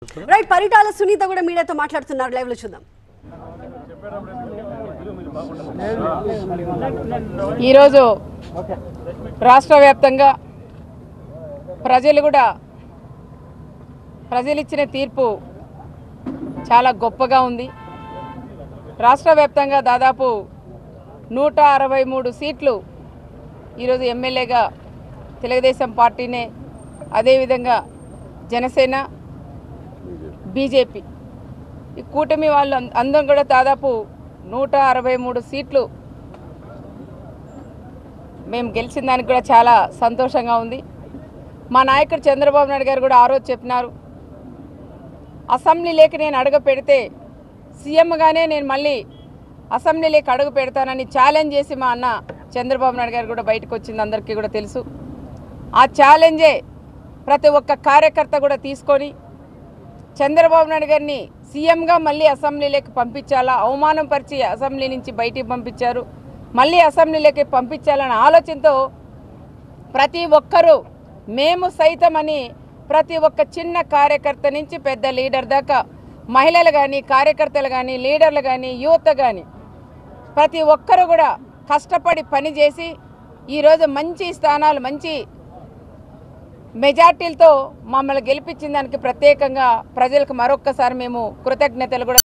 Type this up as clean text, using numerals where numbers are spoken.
Right Paritala Sunitha కూడా మీడియాతో మాట్లాడుతున్నారు లైవ్ లో చూద్దాం. ఈరోజు రాష్ట్ర వ్యాప్తంగా ప్రజలు ఇచ్చిన తీర్పు చాలా గొప్పగా ఉంది. రాష్ట్ర వ్యాప్తంగా దాదాపు 163 సీట్లు ఈరోజు ఎమ్మెల్యేగా తెలుగుదేశం పార్టీనే, అదేవిధంగా జనసేన, బీజేపీ ఈ కూటమి వాళ్ళు అందరం కూడా దాదాపు 163 సీట్లు మేము గెలిచిన దానికి కూడా చాలా సంతోషంగా ఉంది. మా నాయకుడు చంద్రబాబు నాయుడు గారు కూడా ఆ రోజు చెప్పినారు, అసెంబ్లీలోకి నేను అడుగు పెడితే సీఎంగానే నేను మళ్ళీ అసెంబ్లీలోకి అడుగు పెడతానని ఛాలెంజ్ చేసి మా అన్న చంద్రబాబు నాయుడు గారు కూడా బయటకు వచ్చింది అందరికీ కూడా తెలుసు. ఆ ఛాలెంజే ప్రతి ఒక్క కార్యకర్త కూడా తీసుకొని చంద్రబాబు నాయుడు గారిని సీఎంగా మళ్ళీ అసెంబ్లీలోకి పంపించాలా, అవమానం పరిచి అసెంబ్లీ నుంచి బయటికి పంపించారు, మళ్ళీ అసెంబ్లీలోకి పంపించాలనే ఆలోచనతో ప్రతి ఒక్కరూ మేము సైతమని ప్రతి ఒక్క చిన్న కార్యకర్త నుంచి పెద్ద లీడర్ దాకా మహిళలు కానీ, కార్యకర్తలు కానీ, లీడర్లు కానీ, యువత కానీ ప్రతి ఒక్కరు కూడా కష్టపడి పనిచేసి ఈరోజు మంచి స్థానాలు, మంచి మెజార్టీలతో మమ్మల్ని గెలిపించిన దానికి ప్రత్యేకంగా ప్రజలకు మరొక్కసారి మేము కృతజ్ఞతలు కూడా